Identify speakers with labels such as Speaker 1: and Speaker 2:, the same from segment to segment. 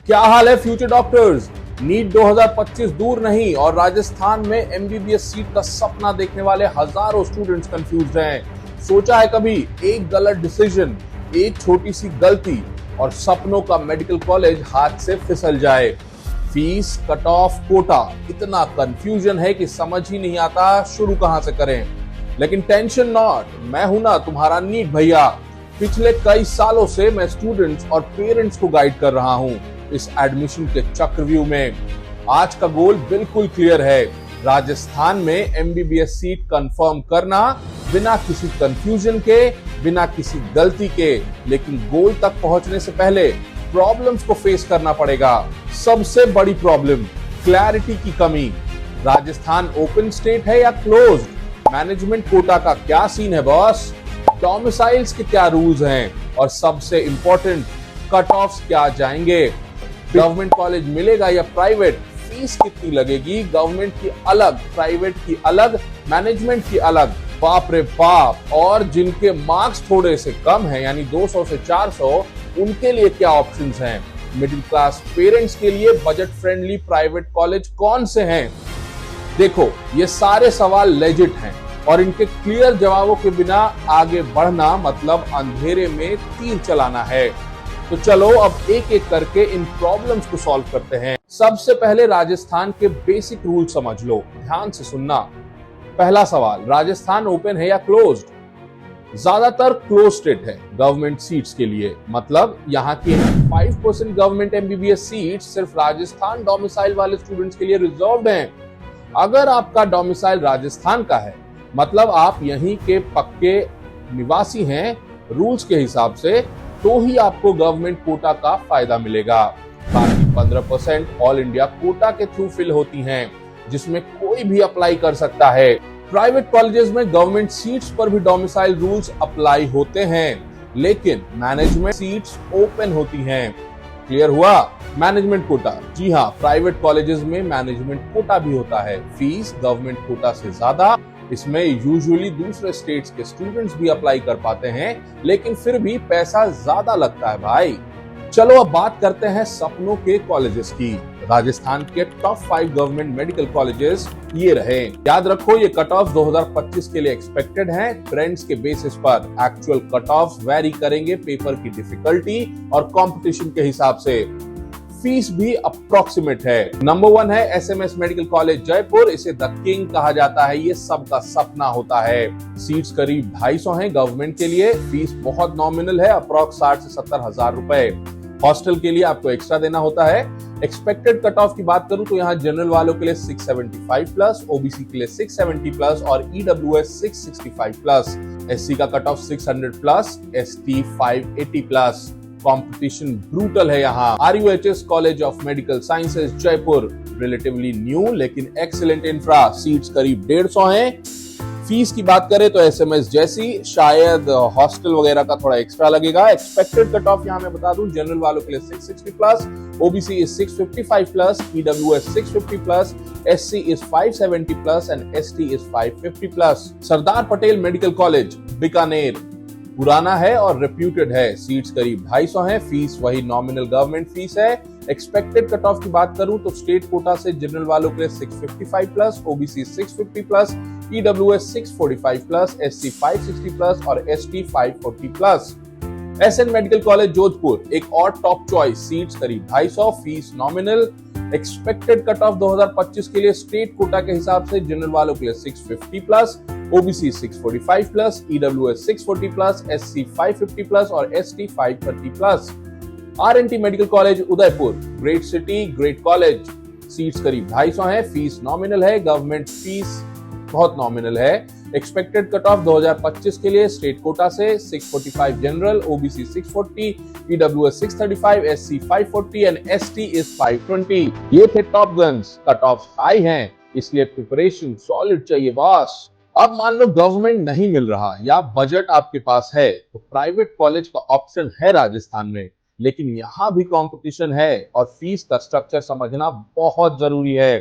Speaker 1: क्या हाल है future doctors. NEET 2025 दूर नहीं और राजस्थान में एमबीबीएस सीट का सपना देखने वाले हजारों स्टूडेंट्स कंफ्यूज हैं। सोचा है कभी एक गलत डिसीजन, एक छोटी सी गलती और सपनों का मेडिकल कॉलेज हाथ से फिसल जाए। फीस, कट ऑफ, कोटा, इतना कंफ्यूजन है कि समझ ही नहीं आता शुरू कहां से करें। लेकिन टेंशन नॉट, मैं हूं ना तुम्हारा नीट भैया। पिछले कई सालों से मैं स्टूडेंट्स और पेरेंट्स को गाइड कर रहा हूं इस एडमिशन के चक्रव्यूह में। आज का गोल बिल्कुल क्लियर है, राजस्थान में एमबीबीएस सीट कंफर्म करना बिना किसी कंफ्यूजन के, बिना किसी गलती के। लेकिन गोल तक पहुंचने से पहले प्रॉब्लम्स को फेस करना पड़ेगा। सबसे बड़ी प्रॉब्लम क्लैरिटी की कमी। राजस्थान ओपन स्टेट है या क्लोज्ड? मैनेजमेंट कोटा का क्या सीन है बॉस? डोमिसाइल्स के क्या रूल्स हैं? और सबसे इंपॉर्टेंट, कट ऑफ्स क्या जाएंगे? गवर्नमेंट कॉलेज मिलेगा या प्राइवेट? फीस कितनी लगेगी? गवर्नमेंट की अलग, प्राइवेट की अलग, मैनेजमेंट की अलग। बाप रे बाप। और जिनके मार्क्स थोड़े से कम हैं, यानी 200 से 400, उनके लिए क्या ऑप्शंस हैं? मिडिल क्लास पेरेंट्स के लिए बजट फ्रेंडली प्राइवेट कॉलेज कौन से हैं? देखो, ये सारे सवाल लेजिट हैं और इनके क्लियर जवाबों के बिना आगे बढ़ना मतलब अंधेरे में तीर चलाना है। तो चलो अब एक एक करके इन प्रॉब्लम्स को सॉल्व करते हैं। सबसे पहले राजस्थान के बेसिक रूल समझ लो, ध्यान से सुनना। पहला सवाल, राजस्थान ओपन है या क्लोज्ड? ज्यादातर क्लोज स्टेट है गवर्नमेंट सीट्स के लिए, मतलब यहाँ की 5% गवर्नमेंट एमबीबीएस सीट सिर्फ राजस्थान डोमिसाइल वाले स्टूडेंट्स के लिए रिजर्व्ड हैं। अगर आपका डोमिसाइल राजस्थान का है, मतलब आप यहीं के पक्के निवासी हैं रूल्स के हिसाब से, तो ही आपको गवर्नमेंट कोटा का फायदा मिलेगा। बाकी 15% ऑल इंडिया कोटा के थ्रू फिल होती हैं, जिसमें कोई भी अप्लाई कर सकता है। प्राइवेट कॉलेजेस में गवर्नमेंट सीट्स पर भी डोमिसाइल रूल्स अप्लाई होते हैं, लेकिन मैनेजमेंट सीट्स ओपन होती हैं। क्लियर हुआ? मैनेजमेंट कोटा, जी हाँ, प्राइवेट कॉलेजेस में मैनेजमेंट कोटा भी होता है। फीस गवर्नमेंट कोटा से ज्यादा। इसमें यूजुअली दूसरे स्टेट्स के स्टूडेंट्स भी अप्लाई कर पाते हैं, लेकिन फिर भी पैसा ज्यादा लगता है भाई। चलो अब बात करते हैं सपनों के कॉलेजेस की। राजस्थान के टॉप 5 गवर्नमेंट मेडिकल कॉलेजेस ये रहे। याद रखो, ये कट ऑफ 2025 के लिए एक्सपेक्टेड हैं, ट्रेंड्स के बेसिस पर। एक्चुअल कट ऑफ वेरी करेंगे पेपर की डिफिकल्टी और कंपटीशन के हिसाब से। फीस भी अप्रोक्सीमेट है। नंबर 1 है एसएमएस मेडिकल कॉलेज जयपुर। इसे द किंग कहा जाता है, ये सबका सपना होता है। सीट्स करीब 250 हैं गवर्नमेंट के लिए। फीस बहुत नॉमिनल है, अप्रोक्स 60 से 70 हजार रुपए। हॉस्टल के लिए आपको एक्स्ट्रा देना होता है। एक्सपेक्टेड कट ऑफ की बात करूं तो यहाँ जनरल वालों के लिए 675 प्लस, ओबीसी के लिए 670 प्लस और ईडब्ल्यूएस 665 प्लस। एससी का cut off 600 plus, ST 580 plus. Competition brutal है यहाँ। RUHS college of medical sciences Jaipur, relatively new लेकिन एक्सीलेंट इंफ्रा। सीट्स करीब 150 हैं। फीस की बात करें तो एसएमएस जैसी, शायद हॉस्टल वगैरह का थोड़ा एक्स्ट्रा लगेगा। एक्सपेक्टेड कट ऑफ यहाँ मैं बता दूं, जनरल वालों के लिए 660 plus, OBC is 655 plus, EWS 650 plus, SC is 570 plus and ST is 550 plus. Sardar Patel medical college Bikaner, पुराना है और रेप्यूटेड है। सीट्स करीब 250 हैं। फीस वही नॉमिनल गवर्नमेंट फीस है। एक्सपेक्टेड कट ऑफ की बात करूं तो स्टेट कोटा से जनरल वालों के लिए 655 plus, OBC 650 plus, EWS 645 plus, SC 560 plus और ST 540 plus. SN medical college Jodhpur एक और टॉप चॉइस। सीट्स करीब 250, fees nominal. Expected cut off 2025 के लिए स्टेट कोटा के हिसाब से जनरल वालों के लिए 650 plus, OBC 645 plus, EWS 640 plus, SC 550 plus और ST 530 plus. RNT medical college Udaipur, great city, great college. Seats करीब 250 हैं। फीस नॉमिनल है, गवर्नमेंट फीस बहुत नॉमिनल है। एक्सपेक्टेड कट ऑफ 2025 के लिए स्टेट कोटा से 645 general, OBC 640, EWS 635, SC 540 and ST is 520। ये थे top guns. Cut off high हैं, इसलिए प्रिपरेशन सॉलिड चाहिए बॉस। अब मान लो गवर्नमेंट नहीं मिल रहा या बजट आपके पास है, तो प्राइवेट कॉलेज का ऑप्शन है राजस्थान में, लेकिन यहाँ भी कंपटीशन है और फीस का स्ट्रक्चर समझना बहुत जरूरी है।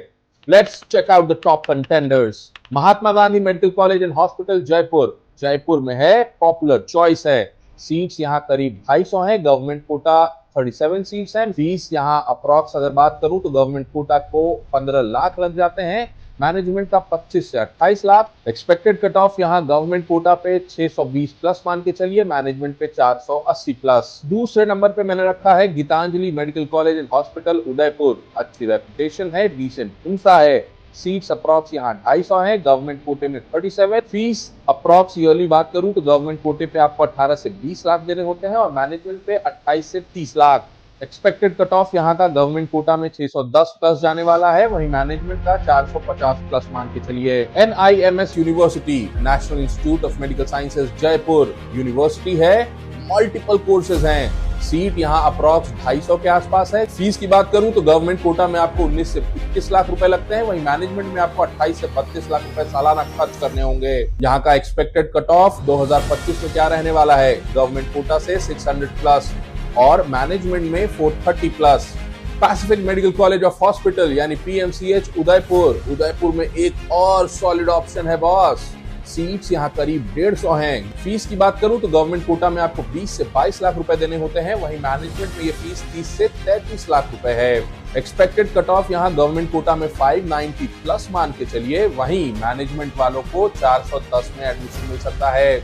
Speaker 1: Let's check out the top contenders. Mahatma Gandhi medical college and hospital Jaipur, Jaipur में है, पॉपुलर चॉइस है। सीट्स यहाँ करीब 250 है, गवर्नमेंट कोटा 37 सीट्स हैं। फीस यहाँ अप्रॉक्स अगर बात करूं तो गवर्नमेंट कोटा को 15 लाख लग जाते हैं, मैनेजमेंट का 25 से 28 लाख। एक्सपेक्टेड कट ऑफ यहाँ गवर्नमेंट कोटा पे 620 प्लस मान के चलिए, मैनेजमेंट पे 480 प्लस। दूसरे नंबर पे मैंने रखा है Gitanjali medical college and hospital Udaipur. अच्छी रेपुटेशन है, डिसेंट इंफ्रा है, सीट्स अप्रॉक्स यहाँ 250 है, गवर्नमेंट कोटे में 37। फीस अप्रॉक्स ईयरली बात करूं तो गवर्नमेंट कोटे पे आपको 18 से 20 लाख देने होते हैं और मैनेजमेंट पे 28 से 30 लाख। एक्सपेक्टेड कट ऑफ यहाँ का गवर्नमेंट कोटा में 610 प्लस जाने वाला है, वहीं मैनेजमेंट का 450 प्लस मान के चलिए। NIMS university, national institute of medical sciences Jaipur university है, मल्टीपल कोर्सेज हैं, सीट यहाँ अप्रॉक्स 250 के आसपास है। फीस की बात करूं तो गवर्नमेंट कोटा में आपको 19 से 21 लाख रुपए लगते हैं, वहीं मैनेजमेंट में आपको 28 से 32 लाख रुपए सालाना खर्च करने होंगे। यहाँ का एक्सपेक्टेड कट ऑफ 2025 में क्या रहने वाला है, गवर्नमेंट कोटा से 600 प्लस और मैनेजमेंट में 430 plus. Pacific medical college of hospital यानी PMCH उदयपुर में एक और सॉलिड ऑप्शन है बॉस। सीट्स यहाँ करीब 150 हैं। फीस की बात करूं तो गवर्नमेंट कोटा में आपको 20 से 22 लाख रुपए देने होते हैं, वहीं मैनेजमेंट में ये फीस 30 से 33 लाख रुपए है। एक्सपेक्टेड कट ऑफ यहाँ गवर्नमेंट कोटा में 590 प्लस मान के चलिए, वहीं मैनेजमेंट वालों को 410 में एडमिशन मिल सकता है।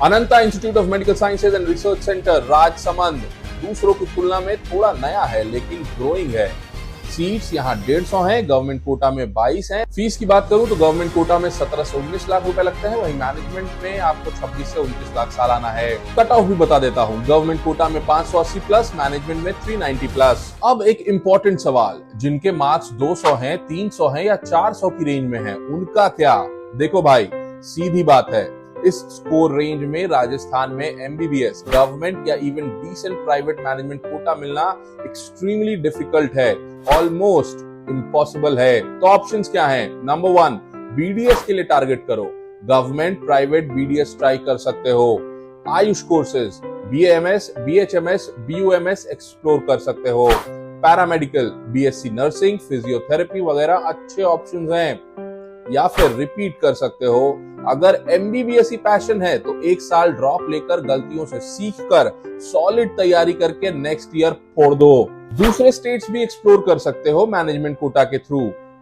Speaker 1: Ananta institute of medical sciences and research centre Rajsamand दूसरों की तुलना में थोड़ा नया है लेकिन ग्रोइंग है। सीट्स यहाँ 150 हैं, गवर्नमेंट कोटा में 22 हैं। फीस की बात करूं तो गवर्नमेंट कोटा में 17 से 19 लाख रुपए लगते हैं, वहीं मैनेजमेंट में आपको 26 से 29 लाख सालाना है। कट ऑफ भी बता देता हूं, गवर्नमेंट कोटा में 580 प्लस, मैनेजमेंट में 390 प्लस। अब एक इम्पोर्टेंट सवाल, जिनके मार्क्स 200 हैं, 300 हैं या 400 की रेंज में हैं, उनका क्या? देखो भाई, सीधी बात है, इस स्कोर रेंज में राजस्थान में MBBS, गवर्नमेंट या even decent private management quota मिलना एक्सट्रीमली डिफिकल्ट है, ऑलमोस्ट इम्पॉसिबल है। तो ऑप्शंस क्या हैं? नंबर 1, BDS के लिए टारगेट करो, गवर्नमेंट प्राइवेट BDS ट्राई कर सकते हो। Ayush courses, BAMS, BHMS, BUMS explore कर सकते हो। पैरामेडिकल, BSc नर्सिंग, फिजियोथेरेपी वगैरह अच्छे ऑप्शंस हैं। या फिर रिपीट कर सकते हो, अगर MBBS ही पैशन है तो 1 साल ड्रॉप लेकर गलतियों से सीख कर सॉलिड तैयारी करके नेक्स्ट ईयर फोड़ दो। दूसरे स्टेट्स भी एक्सप्लोर कर सकते हो मैनेजमेंट कोटा के थ्रू।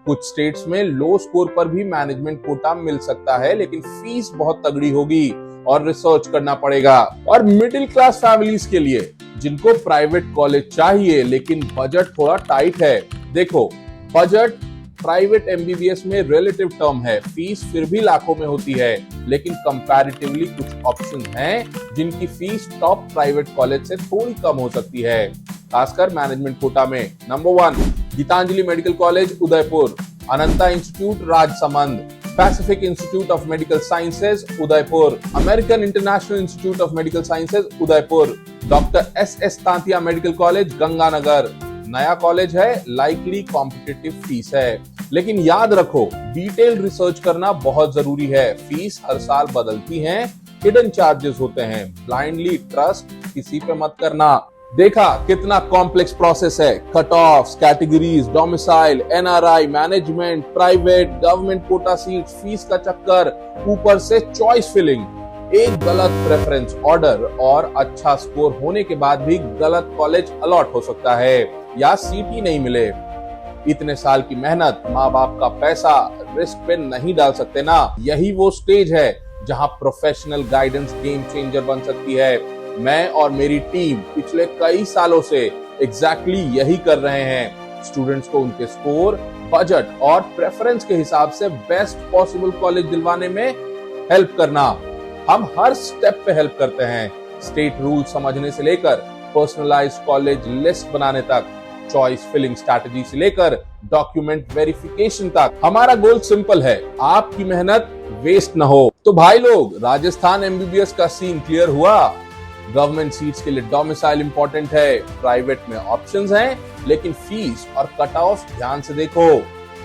Speaker 1: कुछ स्टेट्स में लो स्कोर पर भी मैनेजमेंट कोटा मिल सकता है, लेकिन फीस बहुत तगड़ी होगी और रिसर्च करना पड़ेगा। और मिडिल क्लास फैमिलीज के लिए, जिनको प्राइवेट कॉलेज चाहिए लेकिन बजट थोड़ा टाइट है, देखो बजट प्राइवेट MBBS में रिलेटिव टर्म है, फीस फिर भी लाखों में होती है, लेकिन कंपैरेटिवली कुछ ऑप्शन हैं जिनकी फीस टॉप प्राइवेट कॉलेज से थोड़ी कम हो सकती है, खासकर मैनेजमेंट कोटा में। Number 1, Gitanjali medical college Udaipur, Ananta institute Rajsamand, pacific institute of medical sciences Udaipur, American international institute of medical sciences Udaipur, doctor SS Tantia medical college Ganganagar. नया कॉलेज है, लाइकली कॉम्पिटिटिव फीस है, लेकिन याद रखो डिटेल रिसर्च करना बहुत जरूरी है। फीस हर साल बदलती हैं, हिडन चार्जेस होते हैं, ब्लाइंडली ट्रस्ट किसी पे मत करना। देखा कितना कॉम्प्लेक्स प्रोसेस है, cut off, categories, domicile, NRI, management, private, government quota seat, fees का चक्कर, ऊपर से चॉइस फिलिंग। एक गलत प्रेफरेंस ऑर्डर और अच्छा स्कोर होने के बाद भी गलत कॉलेज अलॉट हो सकता है या सीट ही नहीं मिले। इतने साल की मेहनत, माँ बाप का पैसा रिस्क पे नहीं डाल सकते ना। यही वो स्टेज है जहाँ प्रोफेशनल गाइडेंस गेम चेंजर बन सकती है। मैं और मेरी टीम पिछले कई सालों से एग्जैक्टली यही कर रहे हैं, स्टूडेंट्स को उनके स्कोर, बजट और प्रेफरेंस के हिसाब से बेस्ट पॉसिबल कॉलेज दिलवाने में हेल्प करना। हम हर स्टेप पे हेल्प करते हैं, स्टेट रूल समझने से लेकर पर्सनलाइज्ड कॉलेज लिस्ट बनाने तक, चॉइस फिलिंग स्ट्रैटेजी से लेकर डॉक्यूमेंट वेरिफिकेशन तक। हमारा गोल सिंपल है, आपकी मेहनत वेस्ट ना हो। तो भाई लोग, राजस्थान MBBS का सीन क्लियर हुआ। गवर्नमेंट सीट्स के लिए डोमिसाइल इंपॉर्टेंट है, प्राइवेट में ऑप्शंस हैं, लेकिन फीस और कट ऑफ ध्यान से देखो।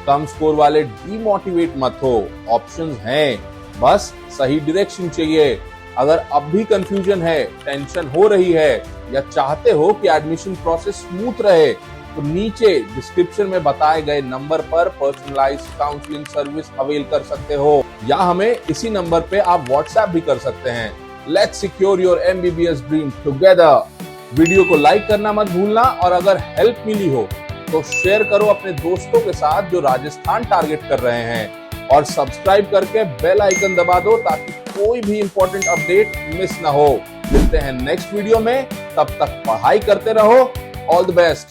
Speaker 1: कम स्कोर वाले डीमोटिवेट मत हो, ऑप्शंस हैं, बस सही डायरेक्शन चाहिए। अगर अब भी कंफ्यूजन है, टेंशन हो रही है या चाहते हो कि एडमिशन प्रोसेस स्मूथ रहे, तो नीचे डिस्क्रिप्शन में बताए गए नंबर पर पर्सनलाइज्ड काउंसलिंग सर्विस अवेल कर सकते हो, या हमें इसी नंबर पे आप व्हाट्सएप भी कर सकते हैं। Let's secure your MBBS dream together. Video को लाइक करना मत भूलना और अगर हेल्प मिली हो तो शेयर करो अपने दोस्तों के साथ जो राजस्थान टारगेट कर रहे हैं और सब्सक्राइब करके बेल आइकन दबा दो ताकि कोई भी इंपॉर्टेंट अपडेट मिस ना हो। मिलते हैं नेक्स्ट वीडियो में, तब तक पढ़ाई करते रहो। All the best.